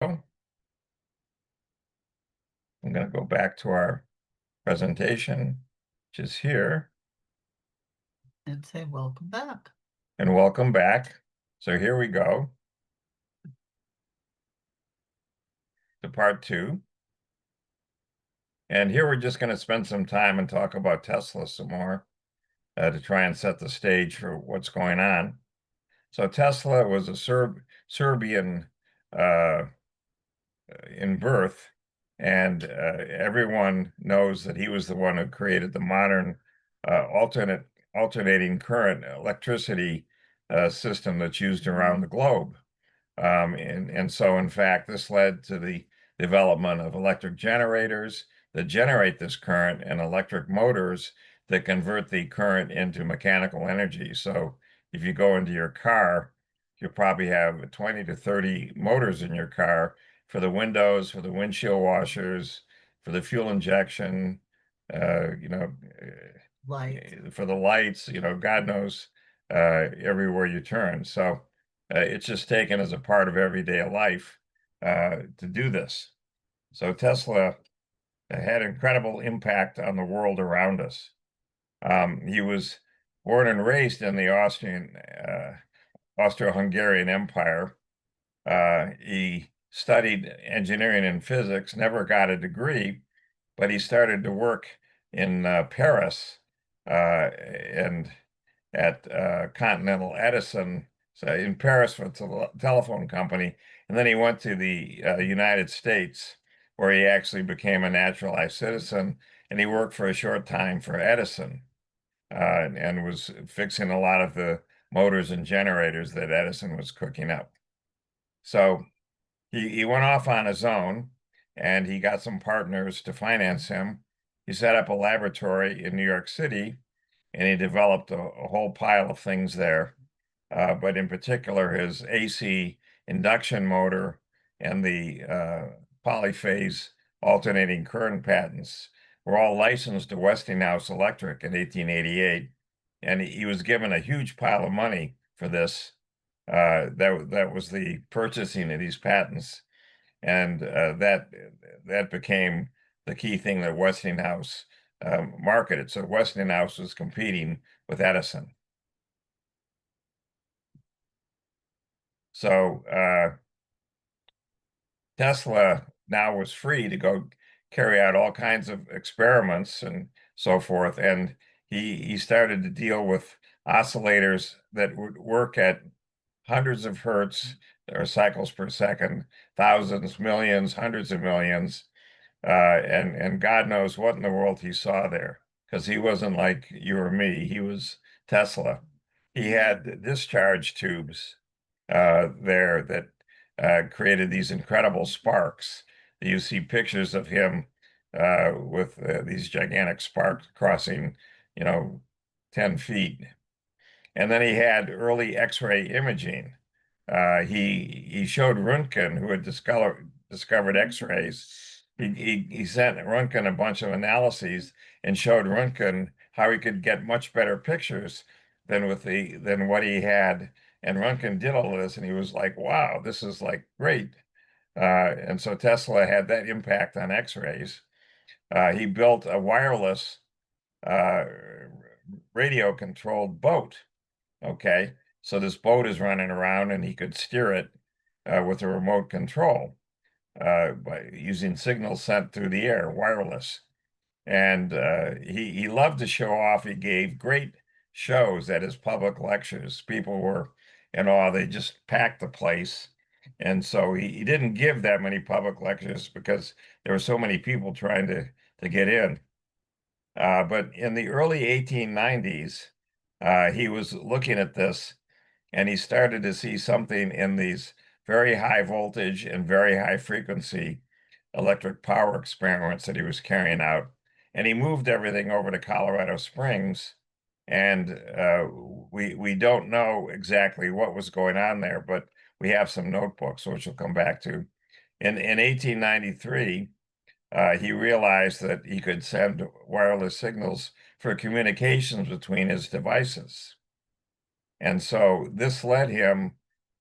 I'm going to go back to our presentation, which is here, and say welcome back. and welcome back. So here we go to part 2. And here we're just going to spend some time and talk about Tesla some more to try and set the stage for what's going on. So Tesla was a Serbian uh, in birth, and everyone knows that he was the one who created the modern alternating current electricity system that's used around the globe. And so, in fact, this led to the development of electric generators that generate this current and electric motors that convert the current into mechanical energy. So if you go into your car, you'll probably have 20 to 30 motors in your car for the windows, for the windshield washers, for the fuel injection, for the lights, God knows, everywhere you turn. So it's just taken as a part of everyday life to do this. So Tesla had incredible impact on the world around us. He was born and raised in the Austro-Hungarian Empire. He studied engineering and physics, never got a degree, but he started to work in Paris and at Continental Edison, so in Paris for a telephone company. And then he went to the United States, where he actually became a naturalized citizen, and he worked for a short time for Edison and was fixing a lot of the motors and generators that Edison was cooking up. So he went off on his own, and he got some partners to finance him. He set up a laboratory in New York City, and he developed a whole pile of things there. But in particular, his AC induction motor and the polyphase alternating current patents were all licensed to Westinghouse Electric in 1888. And he was given a huge pile of money for this. That was the purchasing of these patents. And that became the key thing that Westinghouse marketed. So Westinghouse was competing with Edison. So Tesla now was free to go carry out all kinds of experiments and so forth. And he started to deal with oscillators that would work at hundreds of hertz or cycles per second, thousands, millions, hundreds of millions. And God knows what in the world he saw there, because he wasn't like you or me. He was Tesla. He had discharge tubes there that created these incredible sparks. You see pictures of him with these gigantic sparks crossing, 10 feet. And then he had early X-ray imaging. He showed Röntgen, who had discovered X-rays. He sent Röntgen a bunch of analyses and showed Röntgen how he could get much better pictures than what he had. And Röntgen did all of this, and he was like, "Wow, this is like great." And so Tesla had that impact on X-rays. He built a wireless uh, radio-controlled boat. Okay, so this boat is running around, and he could steer it with a remote control by using signals sent through the air, wireless. And he loved to show off. He gave great shows at his public lectures. People were in awe. They just packed the place. And so he didn't give that many public lectures because there were so many people trying to get in. But in the early 1890s, he was looking at this, and he started to see something in these very high voltage and very high frequency electric power experiments that he was carrying out. And he moved everything over to Colorado Springs. And we don't know exactly what was going on there, but we have some notebooks, which we'll come back to. In 1893, he realized that he could send wireless signals for communications between his devices. And so this led him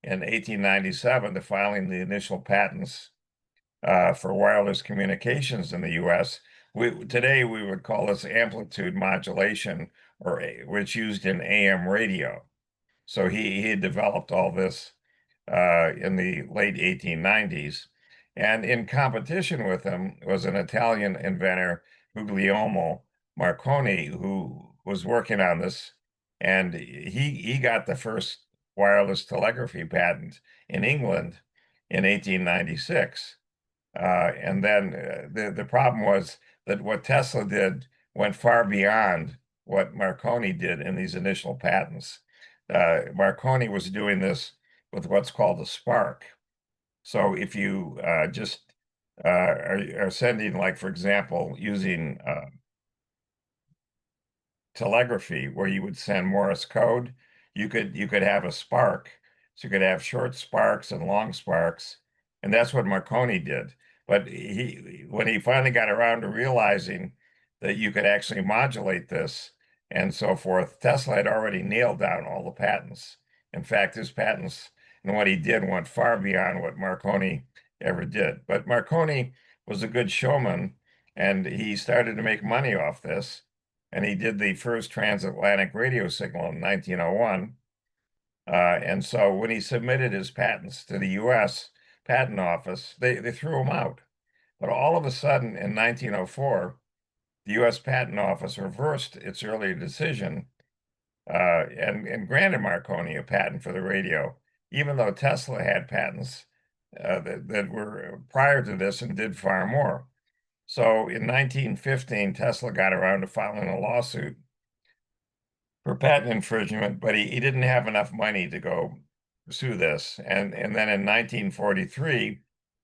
in 1897 to filing the initial patents for wireless communications in the U.S. Today we would call this amplitude modulation, which used in AM radio. So he had developed all this in the late 1890s. And in competition with him was an Italian inventor, Guglielmo Marconi, who was working on this. And he got the first wireless telegraphy patent in England in 1896. And then the problem was that what Tesla did went far beyond what Marconi did in these initial patents. Marconi was doing this with what's called a spark. So if you just are sending, like, for example, using telegraphy where you would send Morse code, you could have a spark. So you could have short sparks and long sparks, and that's what Marconi did. But when he finally got around to realizing that you could actually modulate this and so forth, Tesla had already nailed down all the patents. In fact, his patents and what he did went far beyond what Marconi ever did. But Marconi was a good showman, and he started to make money off this, and he did the first transatlantic radio signal in 1901. And so when he submitted his patents to the U.S. Patent Office, they threw him out. But all of a sudden, in 1904, the U.S. Patent Office reversed its earlier decision and granted Marconi a patent for the radio, even though Tesla had patents that were prior to this and did far more. So in 1915, Tesla got around to filing a lawsuit for patent infringement, but he didn't have enough money to go pursue this. And then in 1943,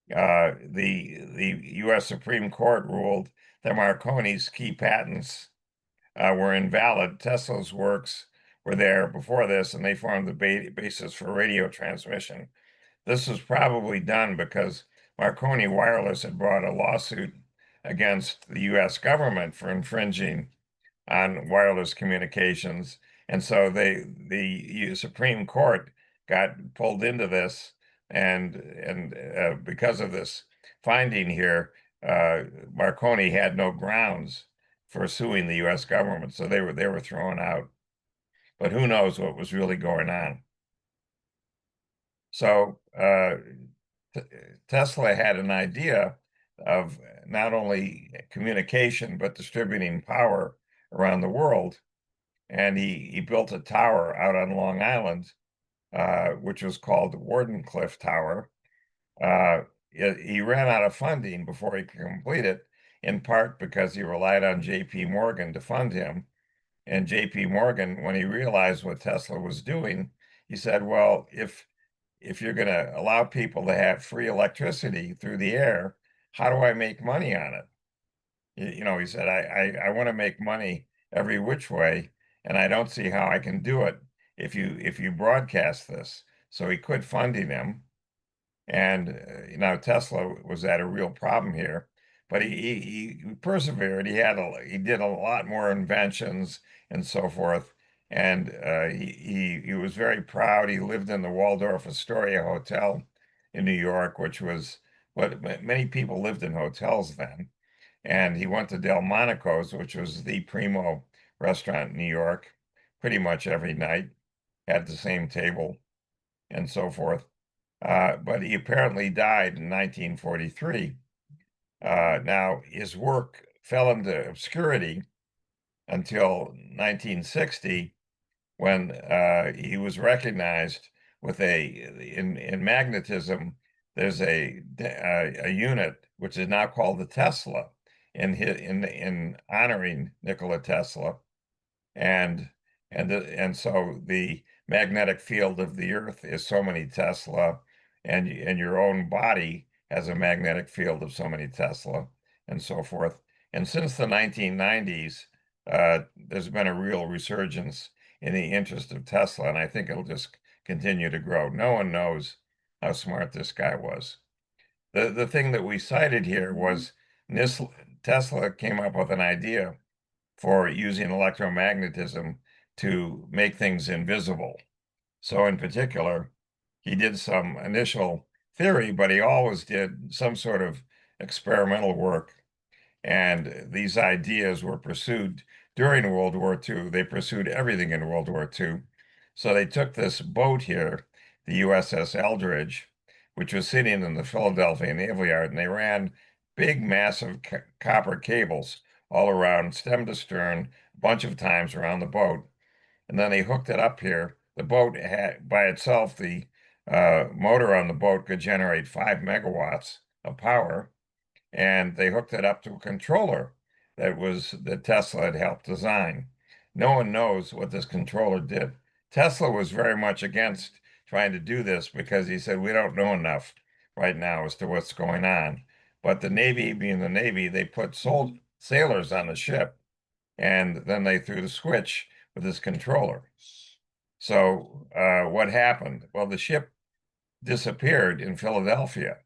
the U.S. Supreme Court ruled that Marconi's key patents were invalid. Tesla's works were there before this, and they formed the basis for radio transmission. This was probably done because Marconi Wireless had brought a lawsuit against the U.S. government for infringing on wireless communications. And so the Supreme Court got pulled into this, and because of this finding here, Marconi had no grounds for suing the U.S. government, so they were thrown out. But who knows what was really going on? So Tesla had an idea of not only communication but distributing power around the world. And he built a tower out on Long Island, which was called Wardenclyffe Tower. He ran out of funding before he could complete it, in part because he relied on J.P. Morgan to fund him. And J.P. Morgan, when he realized what Tesla was doing, he said, well, if you're going to allow people to have free electricity through the air, how do I make money on it? He said, I want to make money every which way, and I don't see how I can do it if you broadcast this. So he quit funding him, and Tesla was at a real problem here, but he persevered. He did a lot more inventions and so forth, and he was very proud. He lived in the Waldorf Astoria Hotel in New York, which was what many people lived in hotels then. And he went to Delmonico's, which was the primo restaurant in New York, pretty much every night, had the same table and so forth. But he apparently died in 1943. Now, his work fell into obscurity until 1960, when he was recognized with in magnetism. There's a unit which is now called the Tesla, in honoring Nikola Tesla, and so the magnetic field of the Earth is so many Tesla, and your own body has a magnetic field of so many Tesla, and so forth. And since the 1990s, there's been a real resurgence in the interest of Tesla, and I think it'll just continue to grow. No one knows how smart this guy was. The thing that we cited here was Tesla came up with an idea for using electromagnetism to make things invisible. So in particular, he did some initial theory, but he always did some sort of experimental work. And these ideas were pursued during World War II. They pursued everything in World War II. So they took this boat here, the USS Eldridge, which was sitting in the Philadelphia Naval Yard, and they ran big, massive copper cables all around, stem to stern, a bunch of times around the boat. And then they hooked it up here. The boat had, by itself, the motor on the boat could generate 5 megawatts of power, and they hooked it up to a controller that Tesla had helped design. No one knows what this controller did. Tesla was very much against trying to do this because he said, we don't know enough right now as to what's going on. But the Navy, being the Navy, they put sailors on the ship, and then they threw the switch with this controller. So what happened? Well, the ship disappeared in Philadelphia,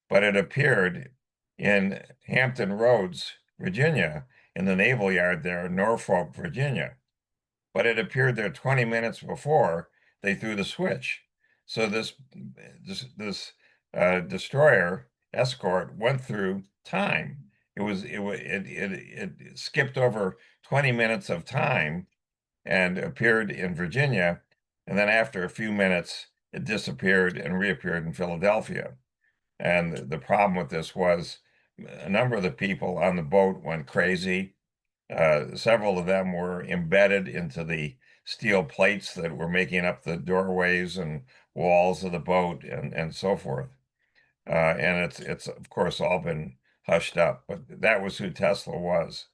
but it appeared in Hampton Roads, Virginia, in the Naval Yard there in Norfolk, Virginia. But it appeared there 20 minutes before they threw the switch. So this destroyer escort went through time. It skipped over 20 minutes of time and appeared in Virginia, and then after a few minutes, it disappeared and reappeared in Philadelphia. And the problem with this was a number of the people on the boat went crazy. Several of them were embedded into the steel plates that were making up the doorways and walls of the boat and so forth. And it's of course all been hushed up, but that was who Tesla was.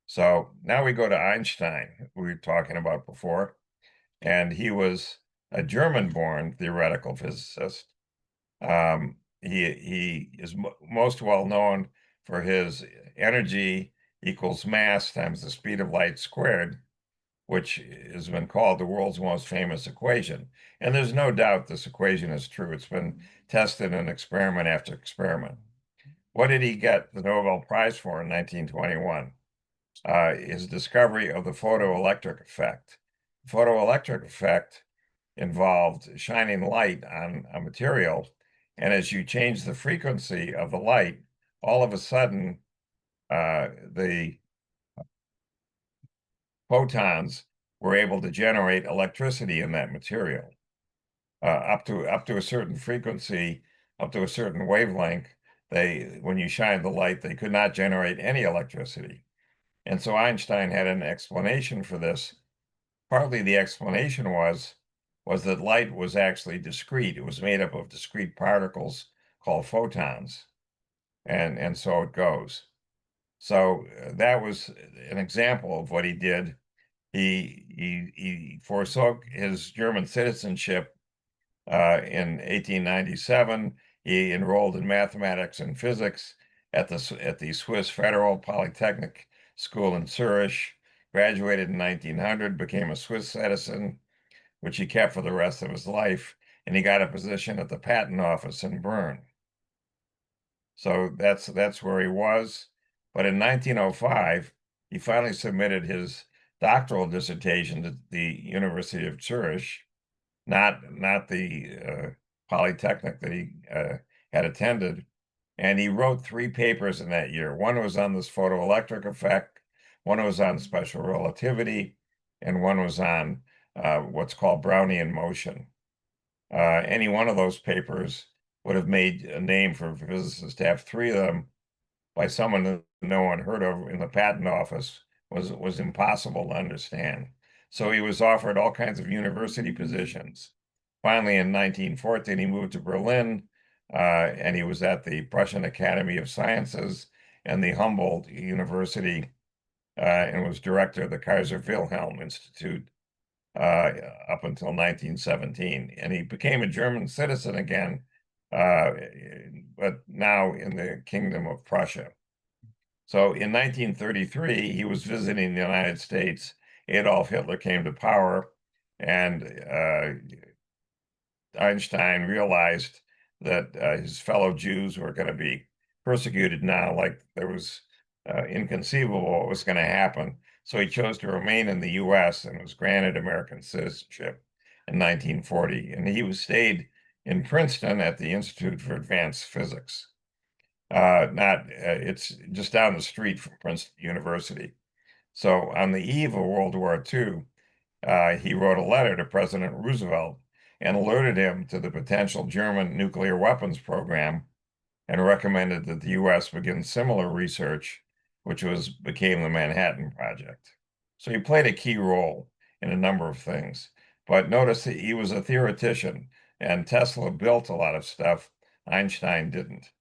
So now we go to Einstein, who we were talking about before, and he was a German-born theoretical physicist. He is most well known for his energy equals mass times the speed of light squared, which has been called the world's most famous equation. And there's no doubt this equation is true. It's been tested in experiment after experiment. What did he get the Nobel Prize for in 1921? His discovery of the photoelectric effect. Photoelectric effect involved shining light on a material, and as you change the frequency of the light, all of a sudden the photons were able to generate electricity in that material. Up to a certain frequency, up to a certain wavelength, when you shine the light, they could not generate any electricity. And so Einstein had an explanation for this. Partly the explanation was that light was actually discrete. It was made up of discrete particles called photons, and so it goes. So that was an example of what he did. He forsook his German citizenship in 1897. He enrolled in mathematics and physics at the Swiss Federal Polytechnic School in Zurich, graduated in 1900, became a Swiss citizen, which he kept for the rest of his life, and he got a position at the patent office in Bern. So that's where he was. But in 1905, he finally submitted his doctoral dissertation to the University of Zurich, not the Polytechnic that he had attended. And he wrote 3 papers in that year. One was on this photoelectric effect, one was on special relativity, and one was on what's called Brownian motion. Any one of those papers would have made a name for physicists. To have 3 of them by someone that no one heard of in the patent office was impossible to understand. So he was offered all kinds of university positions. Finally, in 1914, he moved to Berlin, and he was at the Prussian Academy of Sciences and the Humboldt University, and was director of the Kaiser Wilhelm Institute up until 1917. And he became a German citizen again, but now in the Kingdom of Prussia. So in 1933, he was visiting the United States. Adolf Hitler came to power, and Einstein realized that his fellow Jews were going to be persecuted now, like there was inconceivable what was going to happen. So he chose to remain in the U.S. and was granted American citizenship. in 1940, and he stayed in Princeton at the Institute for Advanced Physics. It's just down the street from Princeton University. So on the eve of World War II, he wrote a letter to President Roosevelt and alerted him to the potential German nuclear weapons program and recommended that the U.S. begin similar research, which became the Manhattan Project. So he played a key role in a number of things. But notice that he was a theoretician, and Tesla built a lot of stuff Einstein didn't.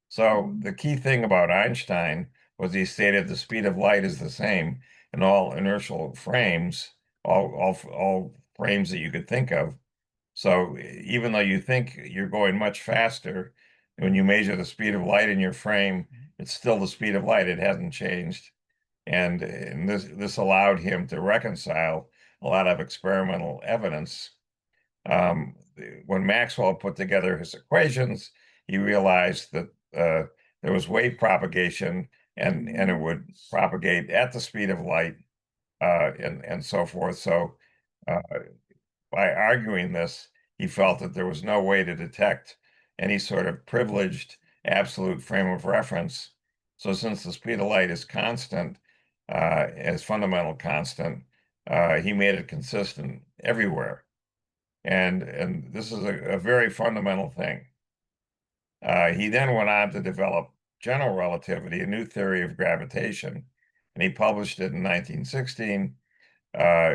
So the key thing about Einstein was he stated the speed of light is the same in all inertial frames, all frames that you could think of. So even though you think you're going much faster, when you measure the speed of light in your frame, it's still the speed of light. It hasn't changed. And this allowed him to reconcile a lot of experimental evidence. When Maxwell put together his equations, he realized that there was wave propagation and it would propagate at the speed of light and so forth. So uh, by arguing this, he felt that there was no way to detect any sort of privileged absolute frame of reference. So since the speed of light is constant, as fundamental constant, he made it consistent everywhere. And this is a very fundamental thing. He then went on to develop general relativity, a new theory of gravitation, and he published it in 1916.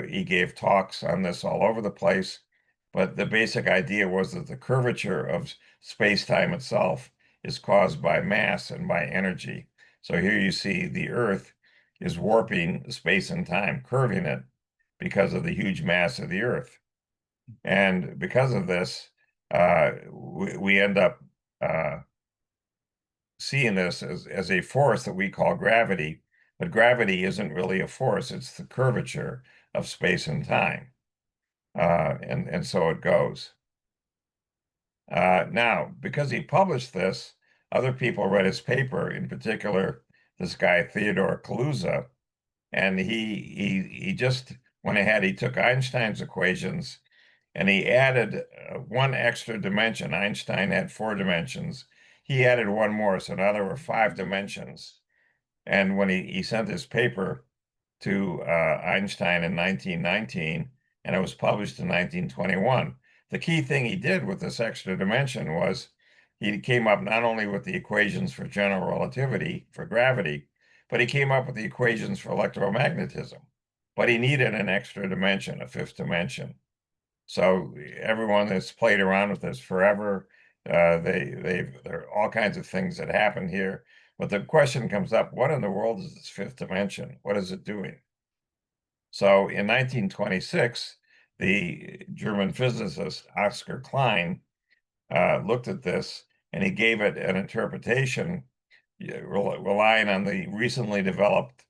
He gave talks on this all over the place, but the basic idea was that the curvature of space-time itself is caused by mass and by energy. So here you see the Earth is warping space and time, curving it because of the huge mass of the Earth. And because of this, we end up seeing this as a force that we call gravity, but gravity isn't really a force, it's the curvature of space and time. And so it goes. Now, because he published this, other people read his paper, in particular, this guy, Theodore Kaluza, and he just went ahead, he took Einstein's equations and he added one extra dimension. Einstein had 4 dimensions. He added one more, so now there were 5 dimensions. And when he sent his paper to Einstein in 1919, and it was published in 1921, the key thing he did with this extra dimension was he came up not only with the equations for general relativity, for gravity, but he came up with the equations for electromagnetism. But he needed an extra dimension, a 5th dimension. So everyone that's played around with this forever, there are all kinds of things that happen here. But the question comes up, what in the world is this 5th dimension? What is it doing? So in 1926, the German physicist Oscar Klein looked at this and he gave it an interpretation relying on the recently developed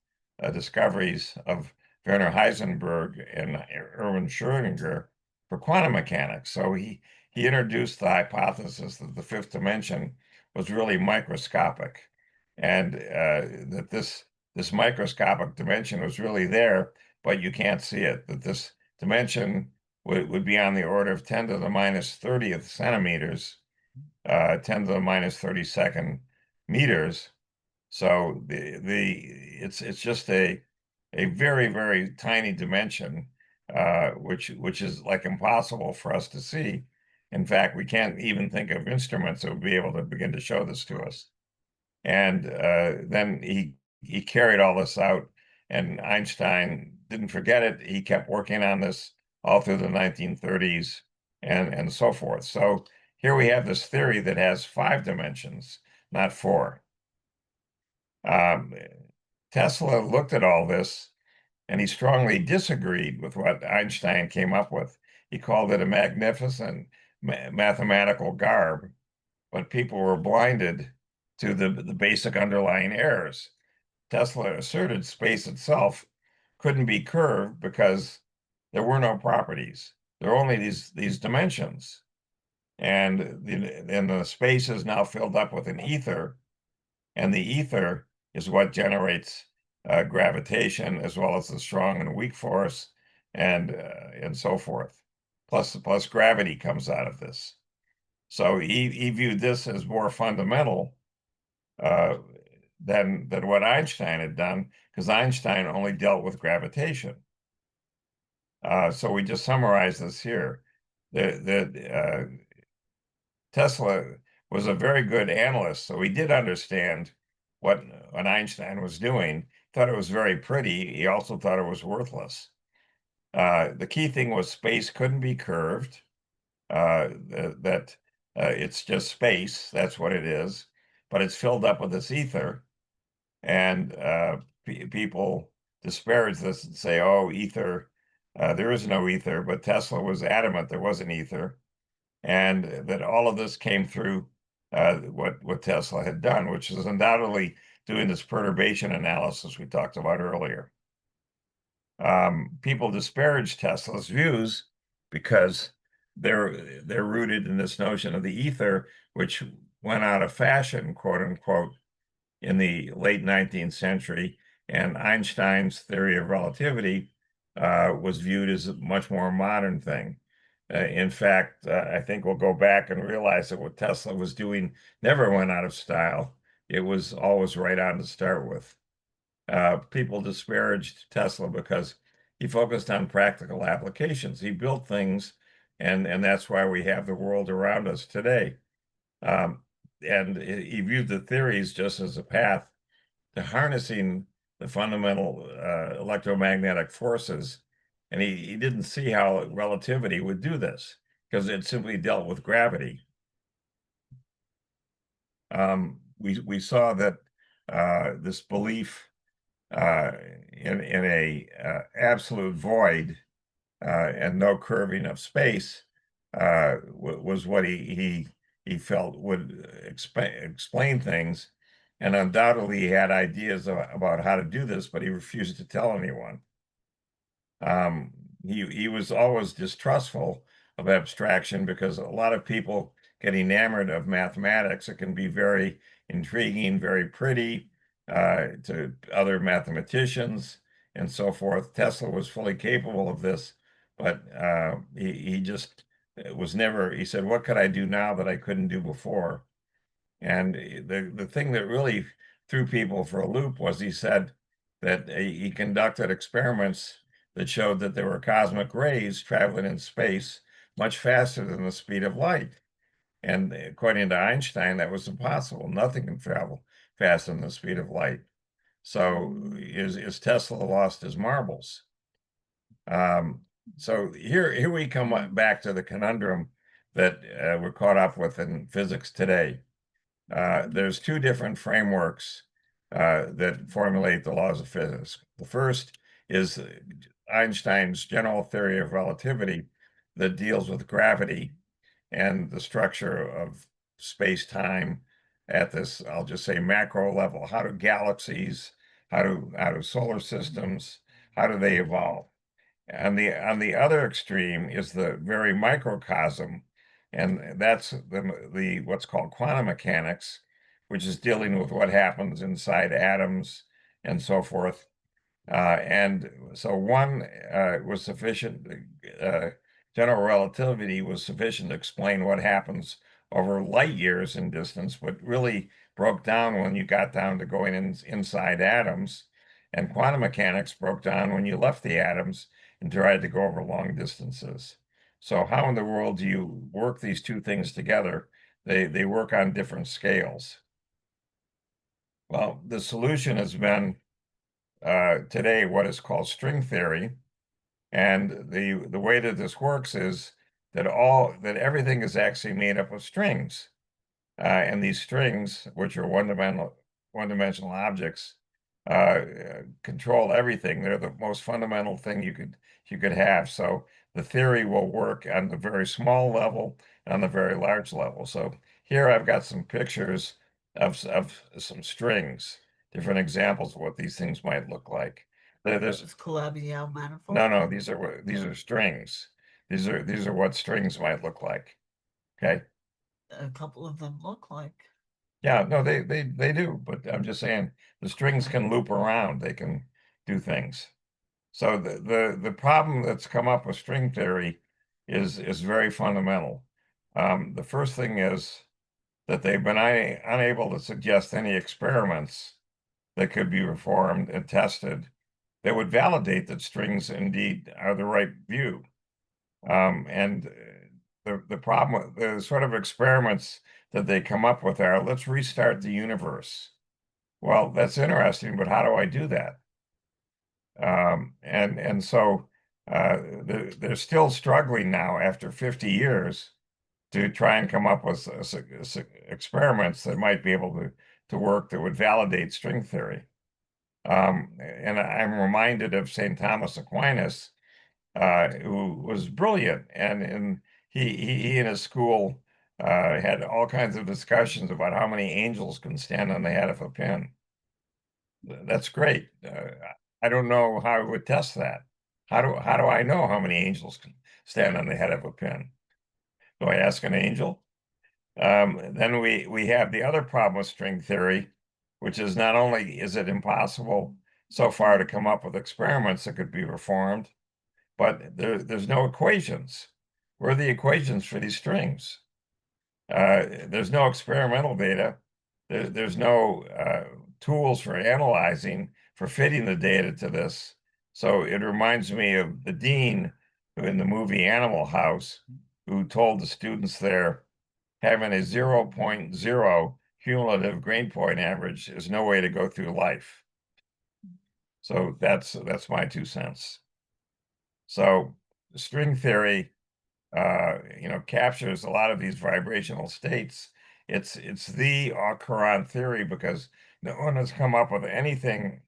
discoveries of Werner Heisenberg and Erwin Schrödinger for quantum mechanics. So he introduced the hypothesis that the 5th dimension was really microscopic, and that this microscopic dimension was really there, but you can't see it. That this dimension would be on the order of 10 to the minus 30th centimeters, 10 to the minus 32nd meters. So it's just a very, very tiny dimension, which is like impossible for us to see. In fact, we can't even think of instruments that would be able to begin to show this to us. And then he carried all this out, and Einstein didn't forget it. He kept working on this all through the 1930s and so forth. So here we have this theory that has 5 dimensions, not 4. Um, Tesla looked at all this and he strongly disagreed with what Einstein came up with. He called it a magnificent mathematical garb, but people were blinded to the basic underlying errors. Tesla asserted space itself couldn't be curved because there were no properties. There are only these dimensions. And the space is now filled up with an ether, and the ether is what generates gravitation as well as the strong and weak force and so forth. Plus gravity comes out of this. So he viewed this as more fundamental uh, than what Einstein had done, because Einstein only dealt with gravitation. So we just summarize this here. Tesla was a very good analyst, so he did understand what Einstein was doing. Thought it was very pretty. He also thought it was worthless. The key thing was space couldn't be curved. That it's just space. That's what it is. But it's filled up with this ether, and people disparage this and say, "Oh, ether." There is no ether, but Tesla was adamant there wasn't ether, and that all of this came through what Tesla had done, which is undoubtedly doing this perturbation analysis we talked about earlier. People disparage Tesla's views because they're rooted in this notion of the ether, which went out of fashion, quote unquote, in the late 19th century, and Einstein's theory of relativity was viewed as a much more modern thing. In fact, I think we'll go back and realize that what Tesla was doing never went out of style. It was always right on to start with. People disparaged Tesla because he focused on practical applications. He built things, and that's why we have the world around us today. Um, and he viewed the theories just as a path to harnessing the fundamental electromagnetic forces. And he didn't see how relativity would do this because it simply dealt with gravity. We saw that this belief uh, in a absolute void and no curving of space was what he felt would explain things, and undoubtedly he had ideas about how to do this, but he refused to tell anyone. Um, he was always distrustful of abstraction because a lot of people get enamored of mathematics. It can be very intriguing, very pretty to other mathematicians and so forth. Tesla was fully capable of this, but he just was never, he said, "What could I do now that I couldn't do before?" And the thing that really threw people for a loop was he said that he conducted experiments that showed that there were cosmic rays traveling in space much faster than the speed of light. And according to Einstein, that was impossible. Nothing can travel faster than the speed of light. So is Tesla lost his marbles? Um, so here we come back to the conundrum that we're caught up with in physics today. There's two different frameworks that formulate the laws of physics. The first is Einstein's general theory of relativity that deals with gravity and the structure of space-time at this, I'll just say, macro level. How do galaxies, how do solar systems, how do they evolve? On the other extreme is the very microcosm, and that's the what's called quantum mechanics, which is dealing with what happens inside atoms and so forth. And so one was sufficient, uh, general relativity was sufficient to explain what happens over light years in distance, but really broke down when you got down to going inside atoms. And quantum mechanics broke down when you left the atoms and tried to go over long distances. So how in the world do you work these two things together? They work on different scales. Well, the solution has been today what is called string theory. And the way that this works is that everything is actually made up of strings. And these strings, which are one-dimensional objects, control everything. They're the most fundamental thing you could have. So the theory will work on the very small level and on the very large level. So here I've got some pictures of some strings, different examples of what these things might look like. There's It's Calabi-Yau manifold. no, these are strings. These are what strings might look like. Okay. A couple of them look like. Yeah, no, they do, but I'm just saying the strings can loop around, they can do things. So the problem that's come up with string theory is very fundamental. The first thing is that they've been unable to suggest any experiments that could be performed and tested that would validate that strings indeed are the right view. And the problem, the sort of experiments that they come up with are, let's restart the universe. Well, that's interesting, but how do I do that? And so they're still struggling now after 50 years to try and come up with experiments that might be able to work that would validate string theory. And I'm reminded of St. Thomas Aquinas, who was brilliant, and he and his school had all kinds of discussions about how many angels can stand on the head of a pin. That's great. I don't know how I would test that. How do I know how many angels can stand on the head of a pin? Do I ask an angel? Then we have the other problem with string theory, which is not only is it impossible so far to come up with experiments that could be performed, but there's no equations. Where are the equations for these strings? There's no experimental data. There's no tools for analyzing, for fitting the data to this. So it reminds me of the dean in the movie Animal House, who told the students there, having a 0.0 cumulative grade point average is no way to go through life. So that's my 2 cents. So string theory, captures a lot of these vibrational states. It's the Courant theory because no one has come up with anything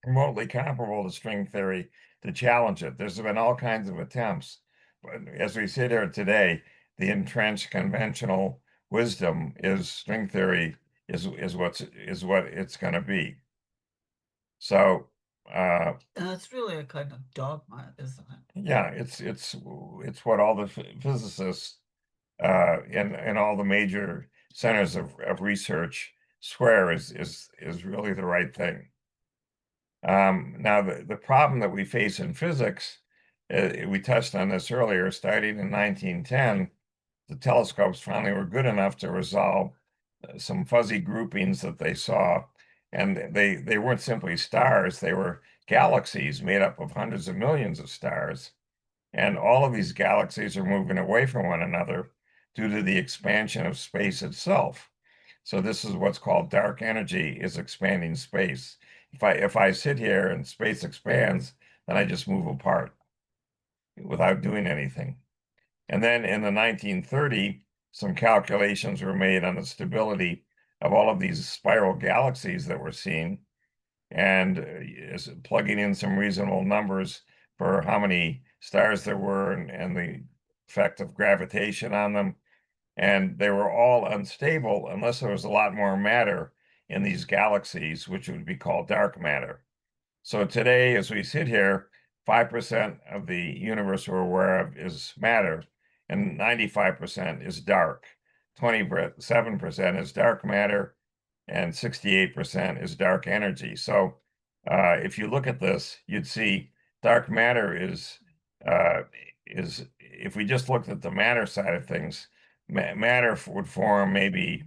remotely comparable to string theory to challenge it. There's been all kinds of attempts, but as we sit here today, the entrenched conventional wisdom is string theory is what it's going to be. So It's really a kind of dogma, isn't it? yeah, it's what all the physicists and all the major centers of research swear is really the right thing. Now, the problem that we face in physics, we touched on this earlier, starting in 1910, the telescopes finally were good enough to resolve some fuzzy groupings that they saw. And they weren't simply stars, they were galaxies made up of hundreds of millions of stars. And all of these galaxies are moving away from one another due to the expansion of space itself. So this is what's called dark energy is expanding space. If I sit here and space expands, then I just move apart without doing anything. And then in the 1930, some calculations were made on the stability of all of these spiral galaxies that we're seeing, and plugging in some reasonable numbers for how many stars there were and the effect of gravitation on them. And they were all unstable unless there was a lot more matter in these galaxies, which would be called dark matter. So today, as we sit here, 5% of the universe we're aware of is matter, and 95% is dark. 27% is dark matter, and 68% is dark energy. So if you look at this, you'd see dark matter is if we just looked at the matter side of things, matter would form maybe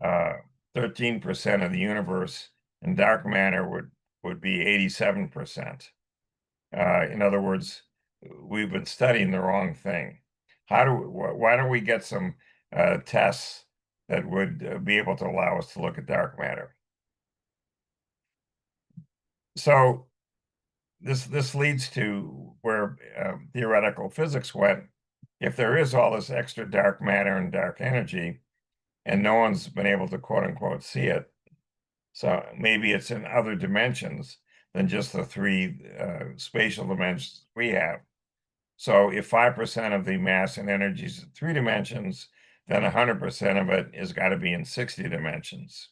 13% of the universe, and dark matter would be 87%. In other words, we've been studying the wrong thing. Why don't we get some tests that would be able to allow us to look at dark matter? So this leads to where theoretical physics went. If there is all this extra dark matter and dark energy, and no one's been able to quote unquote see it, so maybe it's in other dimensions than just the three spatial dimensions we have. So if 5% of the mass and energy is in 3 dimensions, then 100% of it has got to be in 60 dimensions.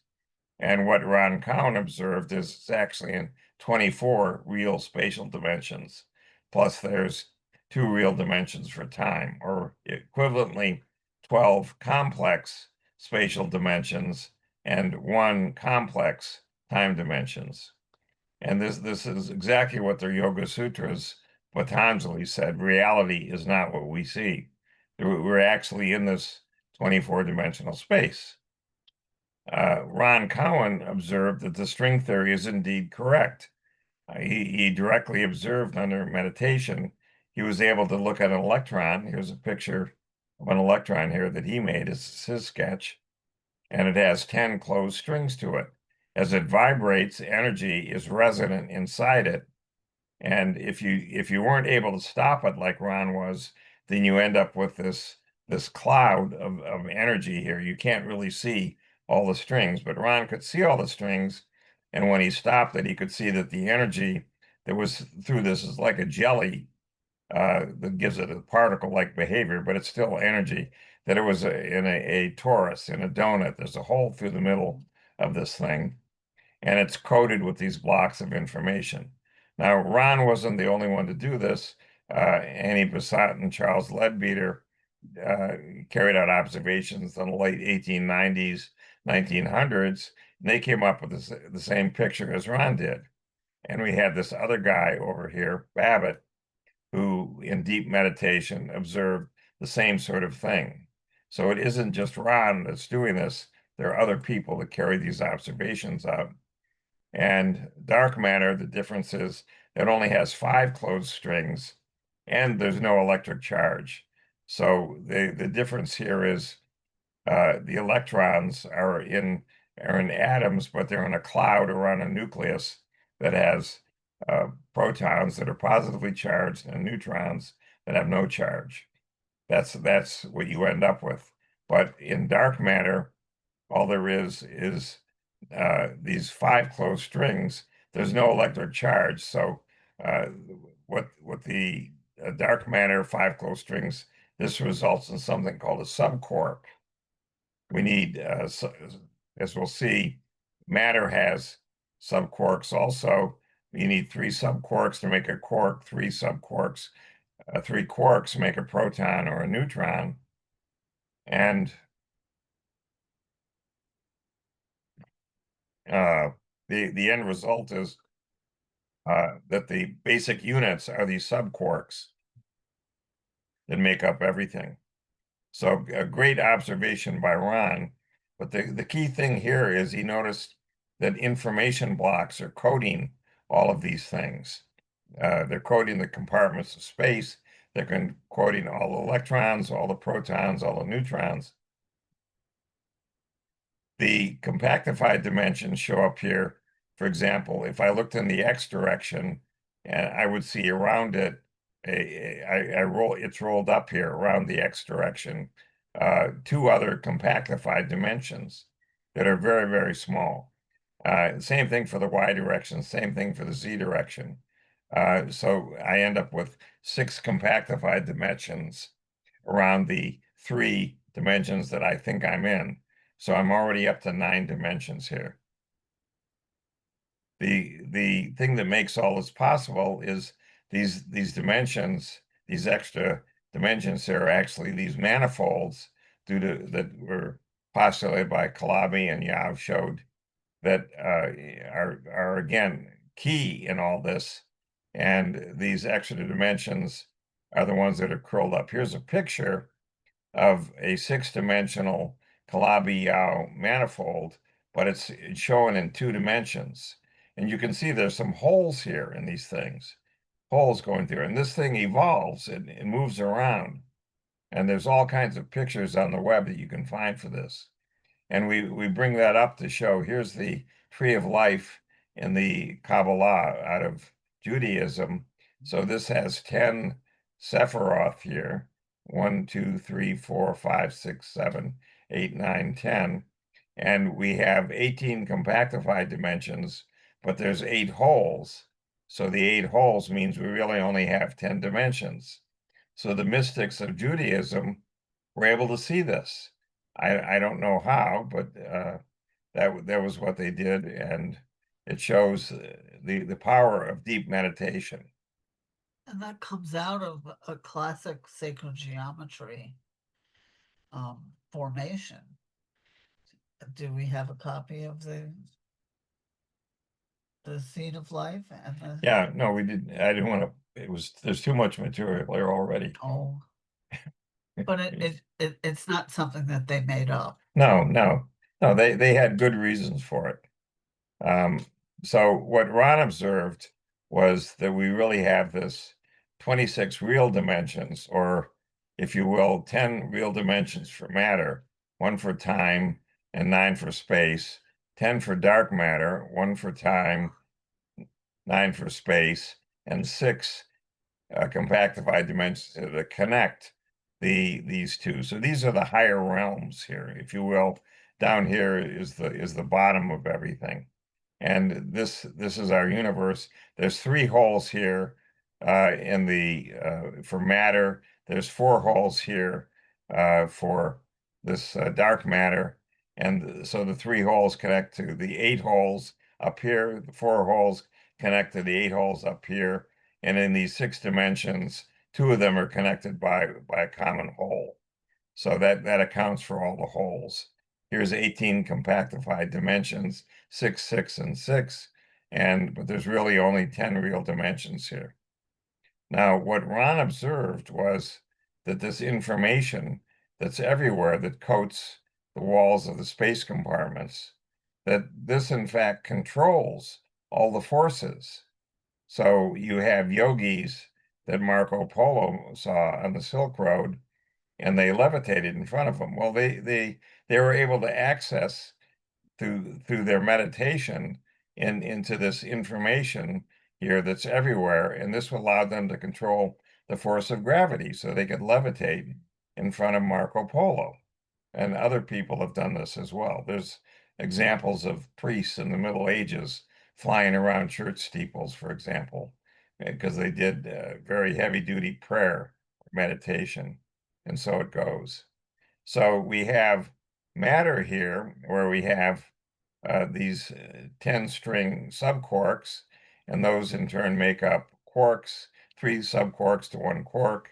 And what Ron Cowen observed is it's actually in 24 real spatial dimensions. Plus there's 2 real dimensions for time, or equivalently 12 complex spatial dimensions and 1 complex time dimensions. And this is exactly what the Yoga Sutras, Patanjali said, reality is not what we see. We're actually in this 24-dimensional space. Ron Cowen observed that the string theory is indeed correct. He directly observed under meditation. He was able to look at an electron. Here's a picture of an electron here that he made. It's his sketch, and it has 10 closed strings to it. As it vibrates, energy is resonant inside it. And if you weren't able to stop it like Ron was, then you end up with this cloud of energy here. You can't really see all the strings, but Ron could see all the strings. And when he stopped it, he could see that the energy that was through this is like a jelly that gives it a particle-like behavior, but it's still energy. That it was in a torus, in a donut. There's a hole through the middle of this thing, and it's coated with these blocks of information. Now, Ron wasn't the only one to do this. Annie Besant and Charles Leadbeater carried out observations in the late 1890s, 1900s, and they came up with the same picture as Ron did. And we had this other guy over here, Babbitt, who in deep meditation observed the same sort of thing. So it isn't just Ron that's doing this. There are other people that carry these observations out. And dark matter, the difference is it only has 5 closed strings and there's no electric charge. So the difference here is the electrons are in atoms, but they're in a cloud around a nucleus that has protons that are positively charged and neutrons that have no charge. That's what you end up with. But in dark matter, all there is these 5 closed strings. There's no electric charge. So uh, what the dark matter 5 closed strings, this results in something called a subquark. We need, as we'll see, matter has subquarks also. You need 3 subquarks to make a quark, 3 subquarks, 3 quarks make a proton or a neutron. And uh, the end result is that the basic units are these subquarks that make up everything. So a great observation by Ron. But the key thing here is he noticed that information blocks are coding all of these things. They're coding the compartments of space. They're coding all the electrons, all the protons, all the neutrons. The compactified dimensions show up here. For example, if I looked in the X direction, and I would see around it, it's rolled up here around the X direction, 2 other compactified dimensions that are very, very small. Same thing for the Y direction, same thing for the Z direction. So I end up with 6 compactified dimensions around the 3 dimensions that I think I'm in. So I'm already up to 9 dimensions here. The thing that makes all this possible is these dimensions, these extra dimensions here are actually these manifolds that were postulated by Calabi and Yao showed that are again key in all this. And these extra dimensions are the ones that are curled up. Here's a picture of a 6-dimensional Calabi-Yau manifold, but it's shown in 2 dimensions. And you can see there's some holes here in these things, holes going through. And this thing evolves and it moves around. And there's all kinds of pictures on the web that you can find for this. And we bring that up to show here's the tree of life in the Kabbalah out of Judaism. So this has 10 Sephiroth here. 1, 2, 3, 4, 5, 6, 7, 8, 9, 10. And we have 18 compactified dimensions, but there's 8 holes. So the 8 holes means we really only have 10 dimensions. So the mystics of Judaism were able to see this. I don't know how, but that was what they did, and it shows the power of deep meditation. And that comes out of a classic sacred geometry formation. Do we have a copy of the the scene of life and the Yeah, no, we didn't. I didn't want to. There's too much material there already. oh, but it's not something that they made up. No, no, no. They had good reasons for it. Um, so what Ron observed was that we really have this 26 real dimensions, or if you will, 10 real dimensions for matter, one for time and 9 for space, 10 for dark matter, one for time, 9 for space, and 6 compactified dimensions that connect these two. So these are the higher realms here, if you will. Down here is the bottom of everything. And this is our universe. There's 3 holes here in the for matter. There's 4 holes here for this dark matter. And so the 3 holes connect to the 8 holes up here. The 4 holes connect to the 8 holes up here. And in these 6 dimensions, 2 of them are connected by a common hole. So that accounts for all the holes. Here's 18 compactified dimensions, 6, 6, and 6, but there's really only 10 real dimensions here. Now, what Ron observed was that this information that's everywhere that coats the walls of the space compartments, that this in fact controls all the forces. So you have yogis that Marco Polo saw on the Silk Road, and they levitated in front of them. Well, they were able to access through their meditation into this information here that's everywhere, and this allowed them to control the force of gravity, so they could levitate in front of Marco Polo. And other people have done this as well. There's examples of priests in the Middle Ages flying around church steeples, for example, because they did very heavy-duty prayer, meditation, and so it goes. So we have matter here, where we have these 10-string subquarks, and those in turn make up quarks, 3 subquarks to 1 quark,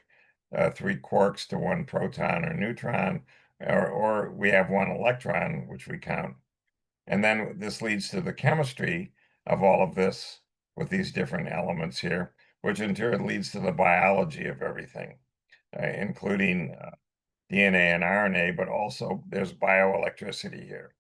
3 quarks to 1 proton or neutron, or we have 1 electron, which we count. And then this leads to the chemistry of all of this with these different elements here, which in turn leads to the biology of everything, including DNA and RNA, but also there's bioelectricity here.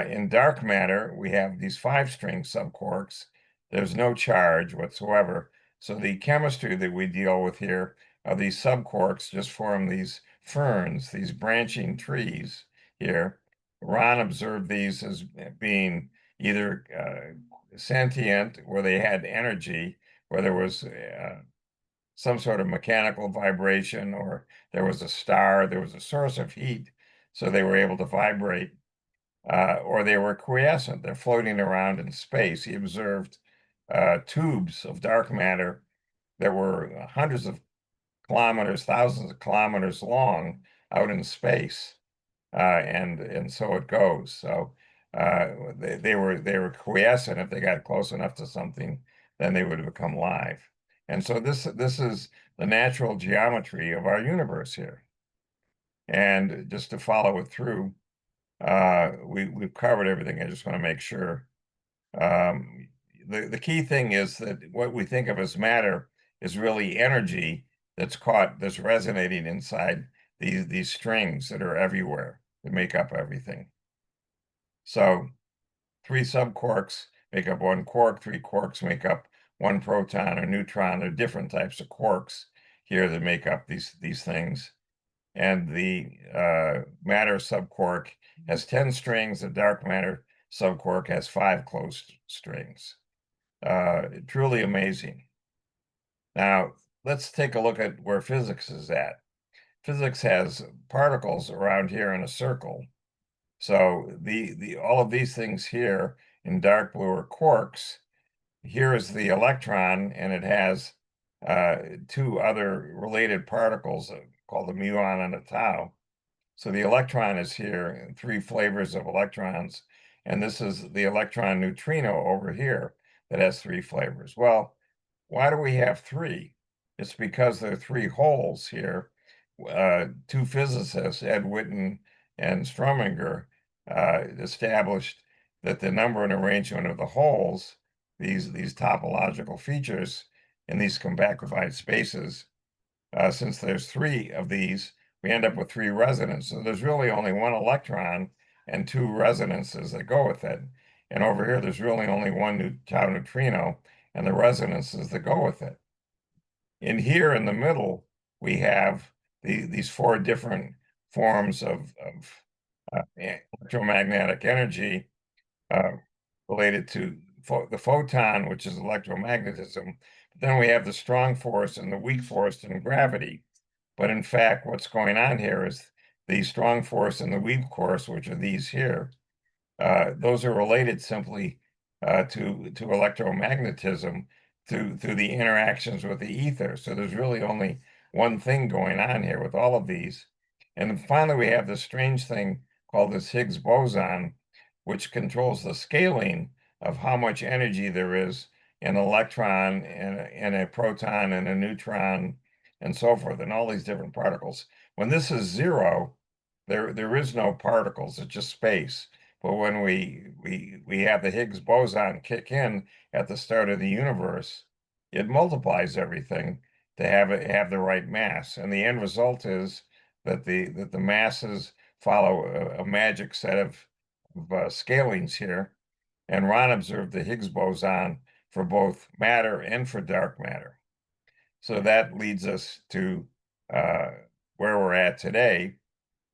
In dark matter, we have these 5-string subquarks. There's no charge whatsoever. So the chemistry that we deal with here are these subquarks just form these ferns, these branching trees here. Ron observed these as being either sentient, where they had energy, where there was some sort of mechanical vibration, or there was a star, there was a source of heat, so they were able to vibrate, or they were quiescent, they're floating around in space. He observed tubes of dark matter that were hundreds of kilometers, thousands of kilometers long out in space, and so it goes. So they were quiescent. If they got close enough to something, then they would become live. And so this is the natural geometry of our universe here. And just to follow it through, we've covered everything. I just want to make sure. The key thing is that what we think of as matter is really energy that's resonating inside these strings that are everywhere, that make up everything. So 3 subquarks make up 1 quark, 3 quarks make up 1 proton or neutron. There are different types of quarks here that make up these things. And the matter subquark has 10 strings. The dark matter subquark has 5 closed strings. Truly amazing. Now, let's take a look at where physics is at. Physics has particles around here in a circle. So all of these things here in dark blue are quarks. Here is the electron, and it has 2 other related particles called a muon and a tau. So the electron is here, 3 flavors of electrons, and this is the electron neutrino over here that has 3 flavors. Well, why do we have 3? It's because there are 3 holes here. 2 physicists, Ed Witten and Strominger, established that the number and arrangement of the holes, these topological features in these compactified spaces, since there's three of these, we end up with three resonances. So there's really only one electron and two resonances that go with it. And over here, there's really only one tau neutrino and the resonances that go with it. In here in the middle, we have these four different forms of electromagnetic energy uh, related to the photon, which is electromagnetism. But then we have the strong force and the weak force and gravity. But in fact, what's going on here is the strong force and the weak force, which are these here, those are related simply to electromagnetism through the interactions with the ether. So there's really only one thing going on here with all of these. And then finally, we have this strange thing called this Higgs boson, which controls the scaling of how much energy there is in an electron and a proton and a neutron and so forth, and all these different particles. When this is zero, there is no particles, it's just space. But when we have the Higgs boson kick in at the start of the universe, it multiplies everything to have it have the right mass. And the end result is that the masses follow a magic set of scalings here. And Ron observed the Higgs boson for both matter and for dark matter. So that leads us to uh, where we're at today.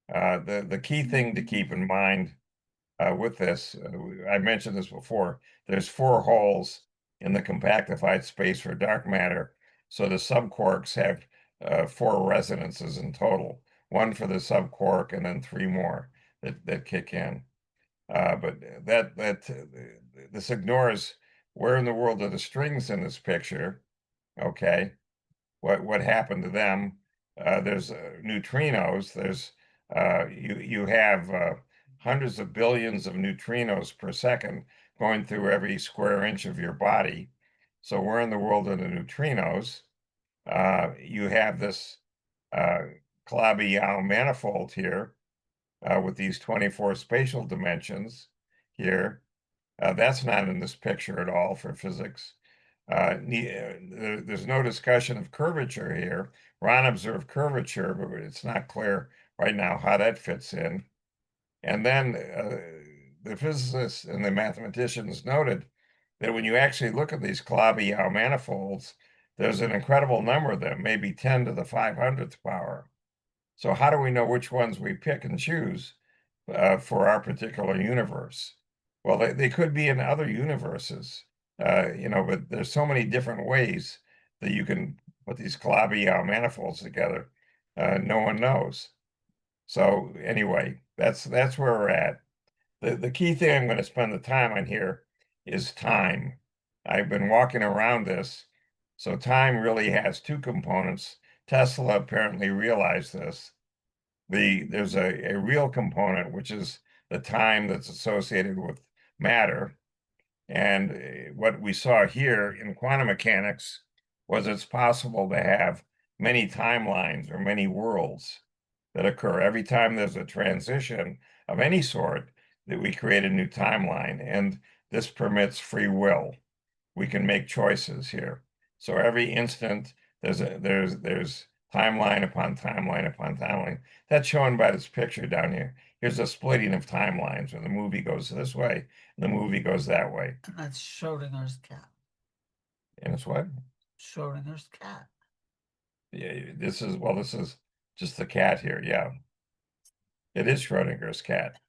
The key thing to keep in mind with this, I mentioned this before, there's four holes in the compactified space for dark matter. So the subquarks have four resonances in total, one for the subquark and then three more that kick in. But this ignores where in the world are the strings in this picture, okay? What happened to them? There's neutrinos. You have hundreds of billions of neutrinos per second going through every square inch of your body. So we're in the world of the neutrinos. You have this Calabi-Yau manifold here with these 24 spatial dimensions here. That's not in this picture at all for physics. There's no discussion of curvature here. Ron observed curvature, but it's not clear right now how that fits in. And then the physicists and the mathematicians noted that when you actually look at these Calabi-Yau manifolds, there's an incredible number of them, maybe 10 to the 500th power. So how do we know which ones we pick and choose for our particular universe? Well, they could be in other universes, but there's so many different ways that you can put these Calabi-Yau manifolds together. No one knows. So anyway, that's where we're at. The key thing I'm going to spend the time on here is time. I've been walking around this. So time really has two components. Tesla apparently realized this. There's a real component, which is the time that's associated with matter. And what we saw here in quantum mechanics was it's possible to have many timelines or many worlds that occur. Every time there's a transition of any sort, that we create a new timeline. And this permits free will. We can make choices here. So every instant there's timeline upon timeline upon timeline. That's shown by this picture down here. Here's a splitting of timelines where the movie goes this way and the movie goes that way. And that's Schrodinger's cat. And it's what? Schrodinger's cat. Yeah, this is just the cat here. Yeah. It is Schrodinger's cat.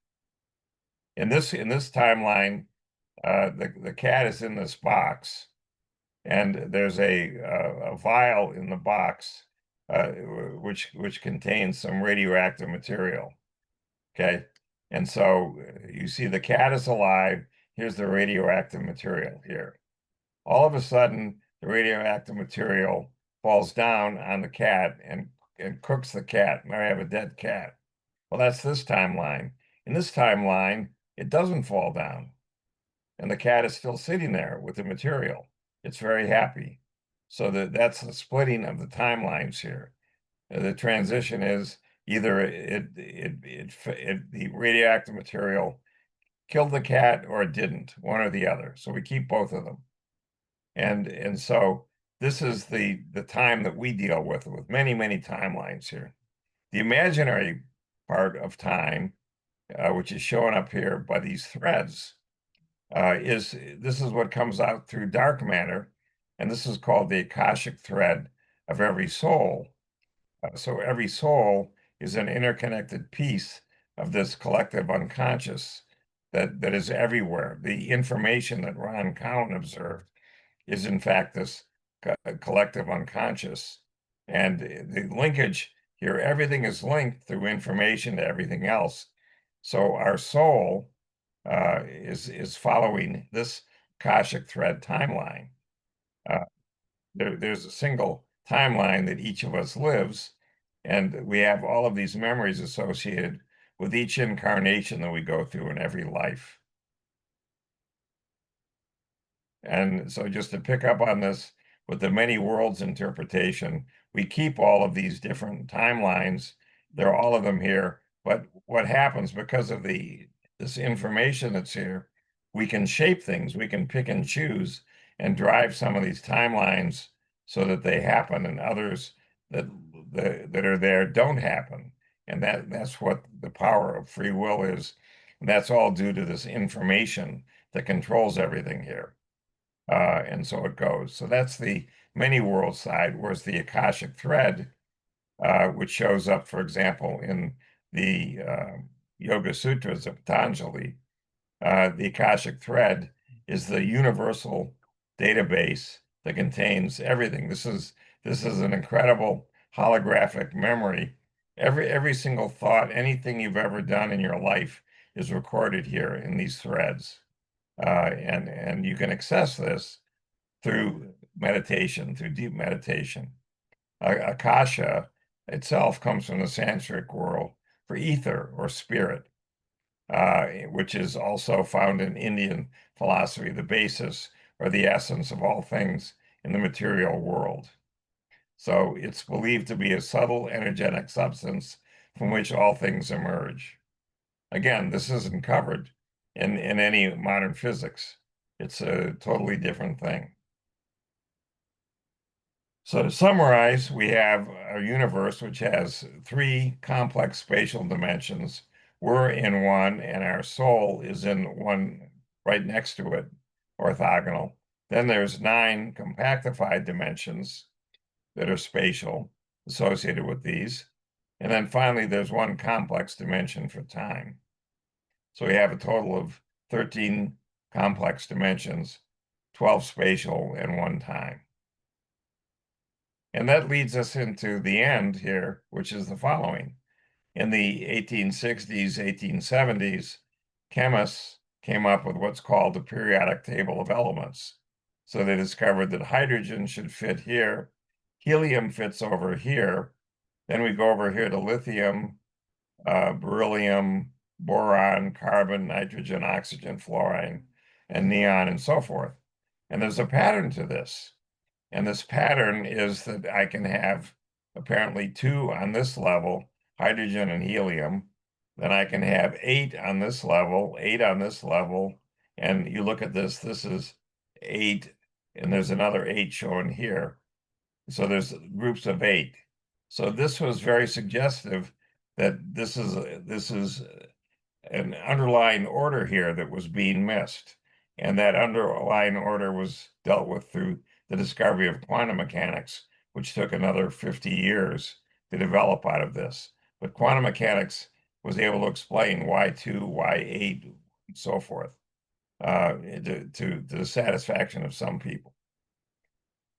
In this timeline, the cat is in this box, and there's a vial in the box which contains some radioactive material. Okay, and so you see the cat is alive. Here's the radioactive material here. All of a sudden, the radioactive material falls down on the cat and cooks the cat. Now I have a dead cat. Well, that's this timeline. In this timeline, it doesn't fall down, and the cat is still sitting there with the material. It's very happy. So that's the splitting of the timelines here. The transition is either the radioactive material killed the cat or it didn't, one or the other. So we keep both of them. And so this is the time that we deal with many, many timelines here. The imaginary part of time, which is shown up here by these threads, this is what comes out through dark matter, and this is called the akashic thread of every soul. So every soul is an interconnected piece of this collective unconscious that is everywhere. The information that Ron Cowen observed is in fact this collective unconscious. And the linkage here, everything is linked through information to everything else. So our soul is following this Akashic thread timeline. Uh, there's a single timeline that each of us lives, and we have all of these memories associated with each incarnation that we go through in every life. And so just to pick up on this with the many worlds interpretation, we keep all of these different timelines. There are all of them here, but what happens because of this information that's here, we can shape things, we can pick and choose and drive some of these timelines so that they happen and others that that are there don't happen. And that's what the power of free will is. And that's all due to this information that controls everything here. And so it goes. So that's the many world side, whereas the Akashic thread, which shows up, for example, in the Yoga Sutras of Patanjali, the Akashic thread is the universal database that contains everything. This is an incredible holographic memory. Every single thought, anything you've ever done in your life is recorded here in these threads. And you can access this through meditation, through deep meditation. Akasha itself comes from the Sanskrit word for ether or spirit, which is also found in Indian philosophy, the basis or the essence of all things in the material world. So it's believed to be a subtle energetic substance from which all things emerge. Again, this isn't covered in any modern physics. It's a totally different thing. So to summarize, we have a universe which has three complex spatial dimensions. We're in one, and our soul is in one right next to it, orthogonal. Then there's 9 compactified dimensions that are spatial associated with these. And then finally, there's one complex dimension for time. So we have a total of 13 complex dimensions, 12 spatial, and 1 time. And that leads us into the end here, which is the following. In the 1860s, 1870s, chemists came up with what's called the periodic table of elements. So they discovered that hydrogen should fit here, helium fits over here, then we go over here to lithium, beryllium, boron, carbon, nitrogen, oxygen, fluorine, and neon, and so forth. And there's a pattern to this. And this pattern is that I can have apparently 2 on this level, hydrogen and helium. Then I can have 8 on this level, 8 on this level. And you look at this, this is 8, and there's another 8 shown here. So there's groups of 8. So this was very suggestive that this is an underlying order here that was being missed. And that underlying order was dealt with through the discovery of quantum mechanics, which took another 50 years to develop out of this. But quantum mechanics was able to explain why 2, why 8, and so forth, to the satisfaction of some people.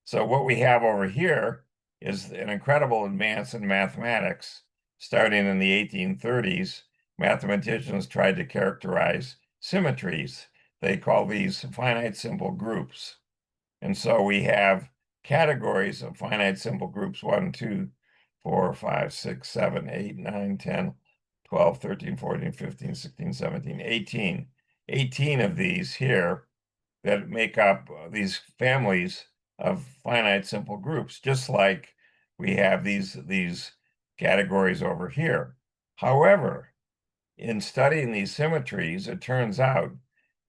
So what we have over here is an incredible advance in mathematics. Starting in the 1830s, mathematicians tried to characterize symmetries. They call these finite simple groups. And so we have categories of finite simple groups 1, 2, 4, 5, 6, 7, 8, 9, 10, 12, 13, 14, 15, 16, 17, 18. 18 of these here that make up these families of finite simple groups, just like we have these categories over here. However, in studying these symmetries, it turns out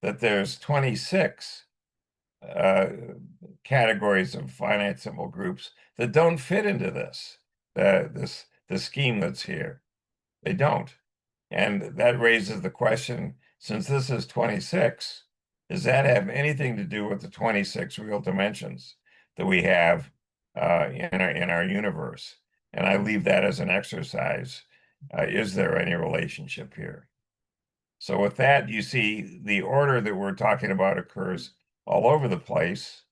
that there's 26 uh, categories of finite symbol groups that don't fit into the scheme that's here. They don't. And that raises the question, since this is 26, does that have anything to do with the 26 real dimensions that we have in our universe? And I leave that as an exercise. Is there any relationship here? So with that, you see the order that we're talking about occurs all over the place.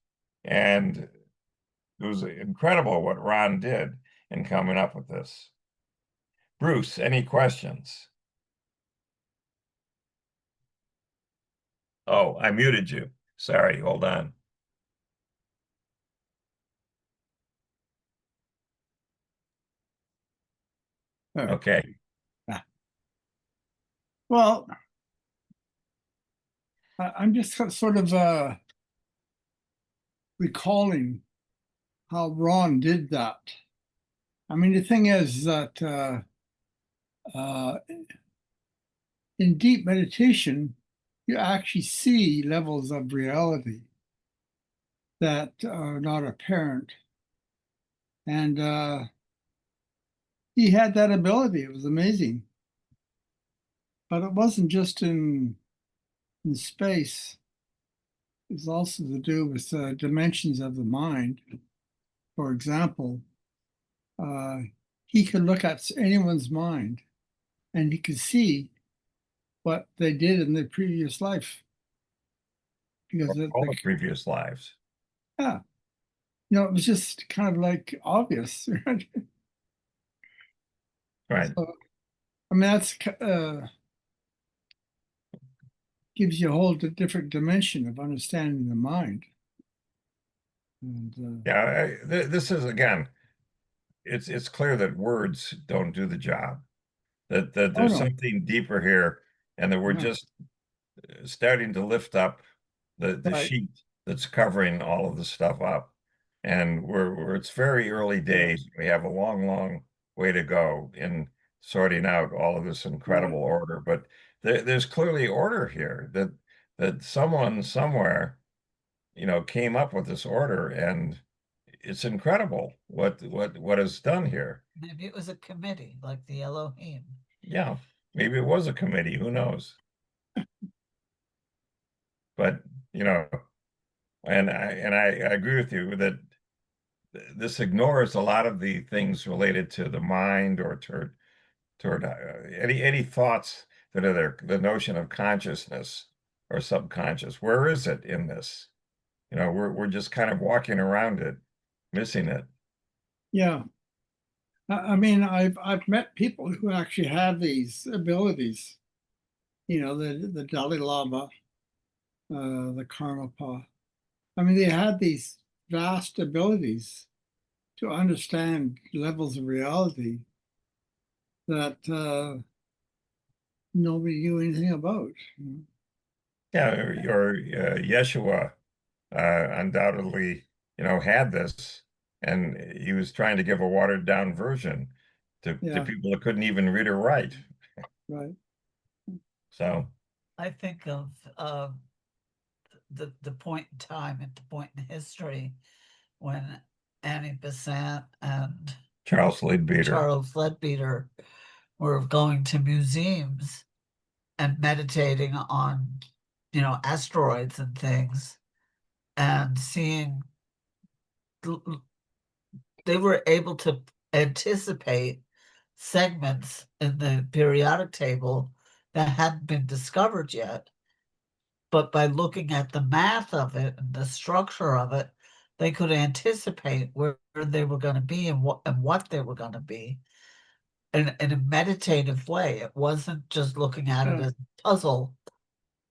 And it was incredible what Ron did in coming up with this. Bruce, any questions? Oh, I muted you. Sorry, hold on. Okay. Yeah. Well, I'm just sort of recalling how Ron did that. I mean, the thing is that in deep meditation, you actually see levels of reality that are not apparent. And he had that ability. It was amazing. But it wasn't just in space. It's also to do with dimensions of the mind. For example, he could look at anyone's mind and he could see what they did in their previous life. Because All the previous lives. yeah, it was just kind of like obvious. Right. So, I mean, that's gives you a whole different dimension of understanding the mind. And Yeah, this is again, it's clear that words don't do the job. That oh there's no, something deeper here, and that we're yeah, just starting to lift up the right, sheet that's covering all of the stuff up. And it's very early yeah, days. We have a long, long way to go in sorting out all of this right, incredible order. But there's clearly order here that someone somewhere, came up with this order, and it's incredible what is done here. Maybe it was a committee like the Elohim. Yeah, maybe it was a committee, who knows? But you know, and I agree with you that this ignores a lot of the things related to the mind or toward any thoughts that are there, the notion of consciousness or subconscious. Where is it in this? We're just kind of walking around it, missing it. yeah. I mean, I've met people who actually have these abilities. The Dalai Lama, the Karmapa. I mean, they had these vast abilities to understand levels of reality that nobody knew anything about. Yeah, or Yeshua undoubtedly, had this, and he was trying to give a watered down version to Yeah, people that couldn't even read or write. right. So, I think of the point in time and the point in history when Annie Besant and Charles Leadbeater. Charles Leadbeater were going to museums and meditating on, asteroids and things and seeing they were able to anticipate segments in the periodic table that hadn't been discovered yet. But by looking at the math of it and the structure of it, they could anticipate where they were going to be and what they were going to be in a meditative way. It wasn't just looking at it Yeah, as a puzzle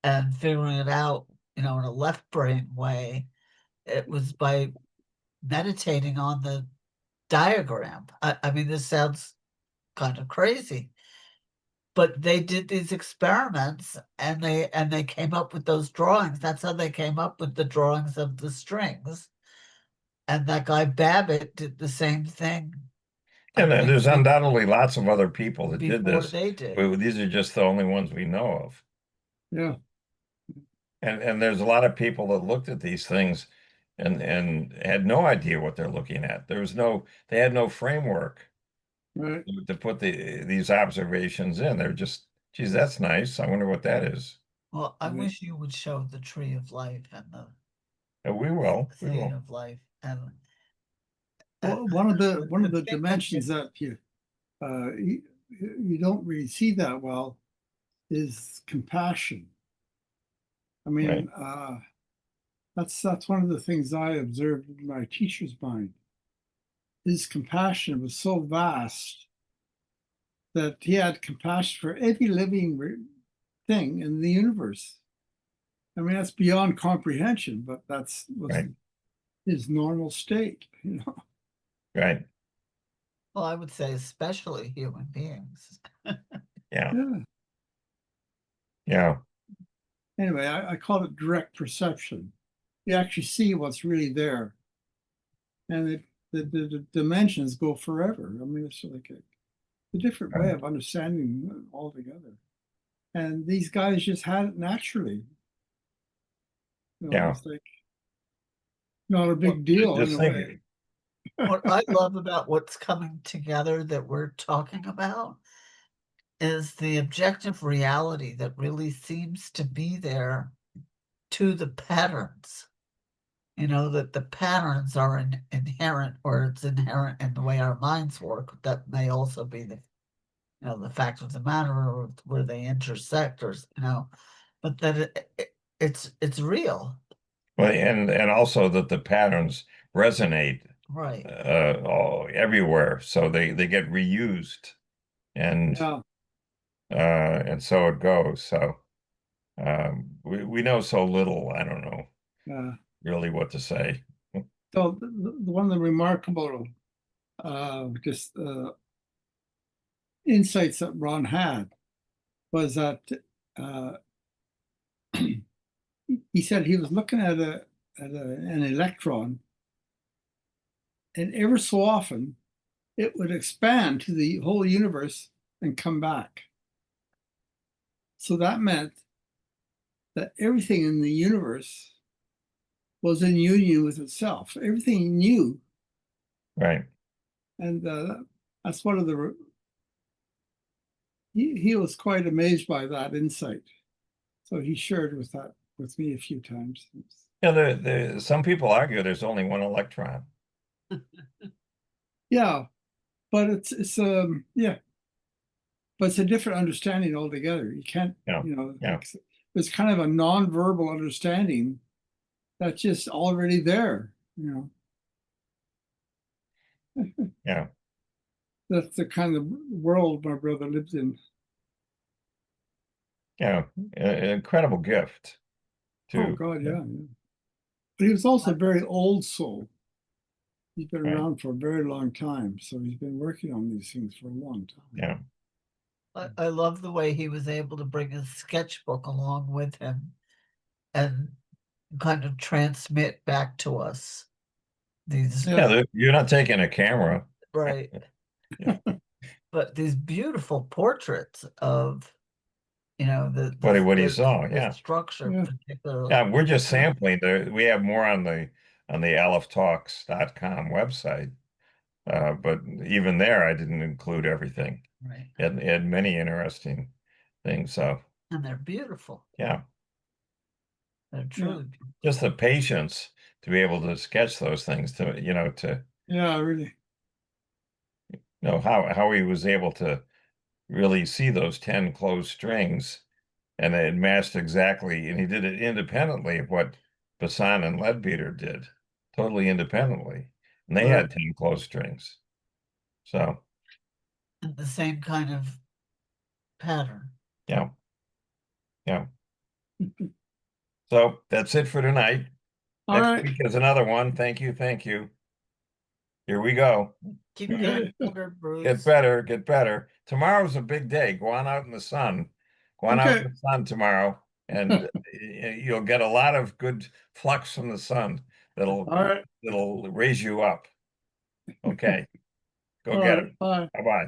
and figuring it out, in a left brain way. It was by meditating on the diagram. I mean, this sounds kind of crazy, but they did these experiments and they came up with those drawings. That's how they came up with the drawings of the strings. And that guy Babbitt did the same thing. And I think there's undoubtedly lots of other people that did before this. they did. But these are just the only ones we know of. Yeah. And there's a lot of people that looked at these things and had no idea what they're looking at. They had no framework Right. to put these observations in. They're just, geez, that's nice. I wonder what that is. Well, I Right. wish you would show the tree of life and the We will. seed of life and Well, one of the the thing that dimensions that you don't really see that well is compassion. I mean, that's one of the things I observed in my teacher's mind. His compassion was so vast that he had compassion for every living thing in the universe. I mean, that's beyond comprehension, but that's was Right. his normal state, you know. Right. well, I would say especially human beings. Yeah. Yeah. Yeah. Anyway, I call it direct perception. You actually see what's really there, and the dimensions go forever. I mean, it's like a different way of understanding altogether. And these guys just had it naturally. You know, Yeah. it's like not a big deal in Just a think, way. What I love about what's coming together that we're talking about is the objective reality that really seems to be there to the patterns. You know, that the patterns are inherent, or it's inherent in the way our minds work. That may also be the fact of the matter, or where they intersect, or, but that it's real. well, and also that the patterns resonate Right. everywhere, so they get reused, and Yeah. and so it goes. So we know so little. I don't know really what to say. So one of the remarkable just insights that Ron had was that he said he was looking at an electron, and ever so often it would expand to the whole universe and come back. So that meant that everything in the universe was in union with itself. Everything knew, Right. and that's one of the. He was quite amazed by that insight, so he shared with me a few times. Yeah. Some people argue there's only one electron. Yeah, but it's yeah, but it's a different understanding altogether. You can't, Yeah. Yeah. there's kind of a non-verbal understanding that's just already there, Yeah. That's the kind of world my brother lives in. Yeah. Incredible gift Oh too. God, yeah. But he was also a very old soul. He's been Right. around for a very long time, so he's been working on these things for a long time. Yeah. I love the way he was able to bring his sketchbook along with him and kind of transmit back to us these, Yeah. You're not taking a camera. right, Yeah. but these beautiful portraits of, What he saw. the Yeah. structure, Yeah. particularly. Yeah. We're just sampling. We have more on the aleph-talks.com website. But even there, I didn't include everything. Right. It had many interesting things. So And they're beautiful. yeah, They're truly beautiful. just the patience to be able to sketch those things, to Yeah, really. know how he was able to really see those 10 closed strings, and it matched exactly, and he did it independently of what Boson and Leadbeater did, totally independently, and they had 10 closed strings. So And the same kind of pattern. yeah. Yeah. So that's it for tonight. All Next right. week is another one. Thank you. Thank you. Here we go. Keep getting better, Bruce. Get better. Get better. Tomorrow's a big day. Go on out in the sun. Go on out in the sun tomorrow, and you'll get a lot of good flux from the sun All right. that'll raise you up. Okay. Go All get right, him. bye. Bye-bye.